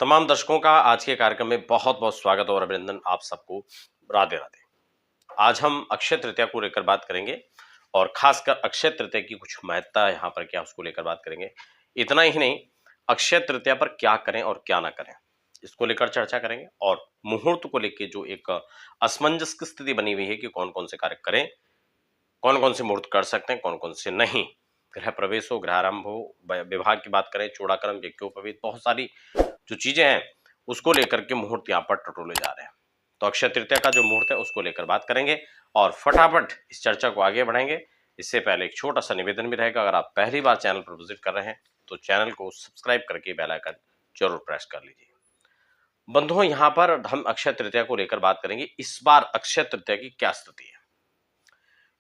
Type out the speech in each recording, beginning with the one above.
तमाम दर्शकों का आज के कार्यक्रम में बहुत बहुत स्वागत और अभिनंदन। आप सबको राधे राधे। आज हम अक्षय तृतीया को लेकर बात करेंगे और खासकर अक्षय तृतीया की कुछ महत्ता यहाँ पर क्या उसको लेकर बात करेंगे। इतना ही नहीं, अक्षय तृतीया पर क्या करें और क्या ना करें इसको लेकर चर्चा करेंगे और मुहूर्त को लेकर जो एक असमंजस की स्थिति बनी हुई है कि कौन कौन से कार्य करें, कौन कौन से मुहूर्त कर सकते हैं, कौन कौन से नहीं। गृह प्रवेश हो, गृहारंभ हो, विवाह की बात करें, चूड़ाक्रम, यज्ञोपवीत, बहुत सारी जो चीजें हैं उसको लेकर के मुहूर्त यहाँ पर टटोले जा रहे हैं। तो अक्षय तृतीया का जो मुहूर्त है उसको लेकर बात करेंगे और फटाफट इस चर्चा को आगे बढ़ाएंगे। इससे पहले एक छोटा सा निवेदन भी रहेगा, अगर आप पहली बार चैनल पर विजिट कर रहे हैं तो चैनल को सब्सक्राइब करके बेल आइकन जरूर प्रेस कर लीजिए। बंधुओं, यहाँ पर हम अक्षय तृतीया को लेकर बात करेंगे। इस बार अक्षय तृतीया की क्या स्थिति है।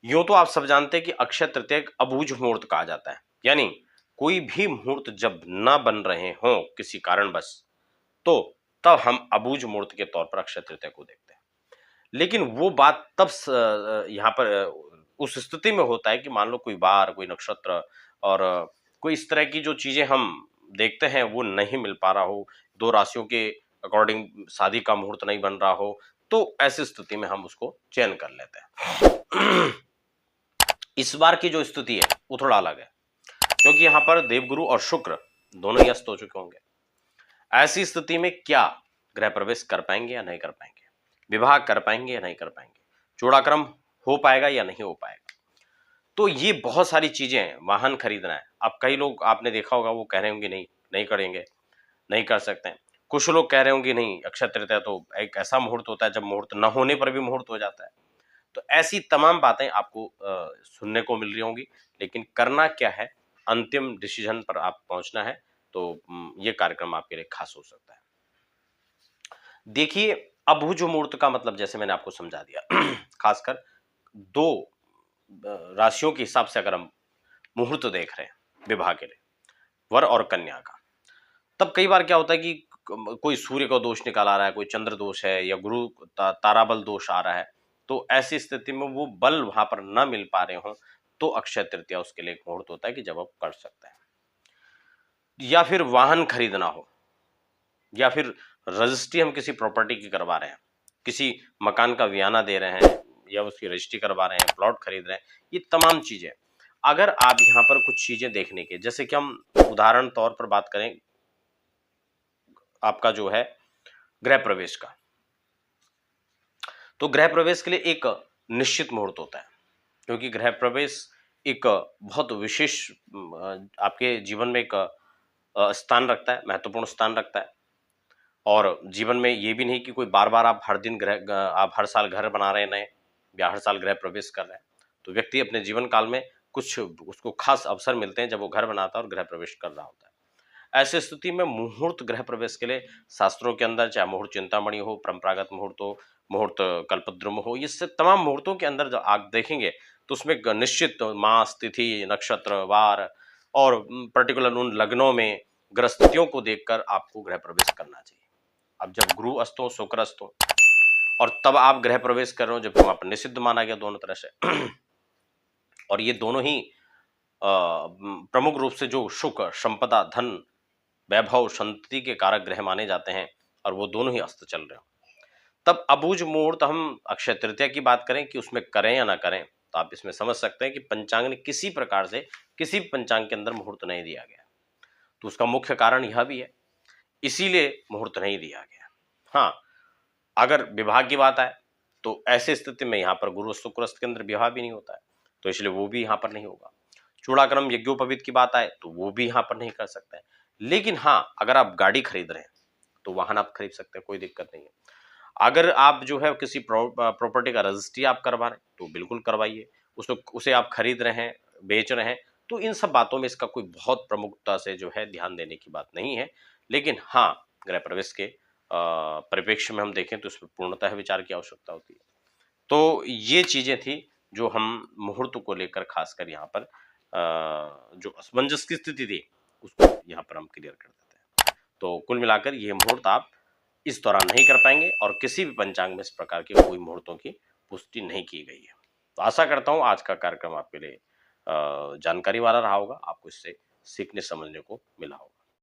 यूं तो आप सब जानते हैं कि अक्षय तृतीया एक अबूझ मुहूर्त कहा जाता है, यानी कोई भी मुहूर्त जब न बन रहे हों किसी कारणवश, तो तब हम अबूझ मुहूर्त के तौर पर अक्षय तृतीया को देखते हैं। लेकिन वो बात तब यहाँ पर उस स्थिति में होता है कि मान लो कोई वार, कोई नक्षत्र और कोई इस तरह की जो चीजें हम देखते हैं वो नहीं मिल पा रहा हो, दो राशियों के अकॉर्डिंग शादी का मुहूर्त नहीं बन रहा हो, तो ऐसी स्थिति में हम उसको चयन कर लेते हैं। इस बार की जो स्थिति है वो थोड़ा अलग है, क्योंकि यहाँ पर देवगुरु और शुक्र दोनों ही अस्त हो चुके होंगे। ऐसी स्थिति में क्या गृह प्रवेश कर पाएंगे या नहीं कर पाएंगे, विवाह कर पाएंगे या नहीं कर पाएंगे, चूड़ाक्रम हो पाएगा या नहीं हो पाएगा। तो ये बहुत सारी चीजें हैं। वाहन खरीदना है, अब कई लोग आपने देखा होगा वो कह रहे होंगे नहीं नहीं करेंगे, नहीं कर सकते हैं। कुछ लोग कह रहे होंगे नहीं, अक्षय तृतीया तो एक ऐसा मुहूर्त होता है जब मुहूर्त न होने पर भी मुहूर्त हो जाता है। तो ऐसी तमाम बातें आपको सुनने को मिल रही होंगी, लेकिन करना क्या है, अंतिम डिसीजन पर आप पहुंचना है। तो ये कार्यक्रम आपके लिए खास हो सकता है। देखिए, अबुझ मुहूर्त का मतलब जैसे मैंने आपको समझा दिया। खासकर दो राशियों के हिसाब से अगर हम मुहूर्त देख रहे हैं विवाह के लिए, वर और कन्या का, तब कई बार क्या होता है कि कोई सूर्य का दोष निकाल आ रहा है, कोई चंद्र दोष है या गुरु तारा बल दोष आ रहा है। तो ऐसी स्थिति में वो बल वहां पर न मिल पा रहे हो तो अक्षय तृतीया उसके लिए एक मुहूर्त होता है कि जब आप कर सकते हैं। या फिर वाहन खरीदना हो, या फिर रजिस्ट्री हम किसी प्रॉपर्टी की करवा रहे हैं, किसी मकान का बयाना दे रहे हैं या उसकी रजिस्ट्री करवा रहे हैं, प्लॉट खरीद रहे हैं, ये तमाम चीजें अगर आप यहाँ पर कुछ चीजें देखने के, जैसे कि हम उदाहरण तौर पर बात करें आपका जो है गृह प्रवेश का, तो गृह प्रवेश के लिए एक निश्चित मुहूर्त होता है, क्योंकि गृह प्रवेश एक बहुत विशेष आपके जीवन में एक स्थान रखता है, महत्वपूर्ण स्थान रखता है। और जीवन में ये भी नहीं कि कोई बार बार आप हर दिन आप हर साल घर बना रहे हैं नए, या हर साल गृह प्रवेश कर रहे हैं। तो व्यक्ति अपने जीवन काल में कुछ उसको खास अवसर मिलते हैं जब वो घर बनाता है और गृह प्रवेश कर रहा होता है। ऐसी स्थिति में मुहूर्त गृह प्रवेश के लिए शास्त्रों के अंदर, चाहे मुहूर्त चिंतामणि हो, परंपरागत मुहूर्त हो, मुहूर्त कल्पद्रुम हो, ये सब तमाम मुहूर्तों के अंदर जो आप देखेंगे तो उसमें एक निश्चित मास, तिथि, नक्षत्र, वार और पर्टिकुलर उन लग्नों में ग्रस्तियों को देखकर आपको गृह प्रवेश करना चाहिए। अब जब गुरु अस्त हो, शुक्र अस्त हो और तब आप गृह प्रवेश कर रहे हो, जब वहां पर निषिद्ध माना गया दोनों तरह से। और ये दोनों ही प्रमुख रूप से जो सुख, संपदा, धन, वैभव, संतति के कारक ग्रह माने जाते हैं और वो दोनों ही अस्त चल रहे हो, तब अबूझ मुहूर्त हम अक्षय तृतीया की बात करें कि उसमें करें या ना करें, तो आप इसमें समझ सकते हैं कि पंचांग ने किसी प्रकार से किसी भी पंचांग के अंदर मुहूर्त नहीं दिया गया। तो उसका मुख्य कारण यह भी है, इसीलिए मुहूर्त नहीं दिया गया। हाँ, अगर विवाह की बात आए तो ऐसी स्थिति में यहाँ पर गुरु शुक्र के अंदर विवाह भी नहीं होता है, तो इसलिए वो भी यहाँ पर नहीं होगा। चूड़ाक्रम, यज्ञोपवीत की बात आए तो वो भी यहाँ पर नहीं कर सकते हैं। लेकिन हाँ, अगर आप गाड़ी खरीद रहे हैं तो वाहन आप खरीद सकते हैं, कोई दिक्कत नहीं है। अगर आप जो है किसी प्रॉपर्टी का रजिस्ट्री आप करवा रहे हैं तो बिल्कुल करवाइए, उसे आप खरीद रहे हैं, बेच रहे हैं, तो इन सब बातों में इसका कोई बहुत प्रमुखता से जो है ध्यान देने की बात नहीं है। लेकिन हाँ, गृह प्रवेश के परिप्रेक्ष्य में हम देखें तो इस पर पूर्णतः विचार की आवश्यकता होती है। तो ये चीजें थी जो हम मुहूर्त को लेकर खासकर यहाँ पर जो असमंजस की स्थिति थी उसको यहाँ पर हम क्लियर कर देते हैं। तो कुल मिलाकर ये मुहूर्त आप इस दौरान नहीं कर पाएंगे और किसी भी पंचांग में इस प्रकार के कोई मुहूर्तों की पुष्टि नहीं की गई है। तो आशा करता हूँ आज का कार्यक्रम आपके लिए जानकारी वाला रहा होगा, आपको इससे सीखने समझने को मिला होगा।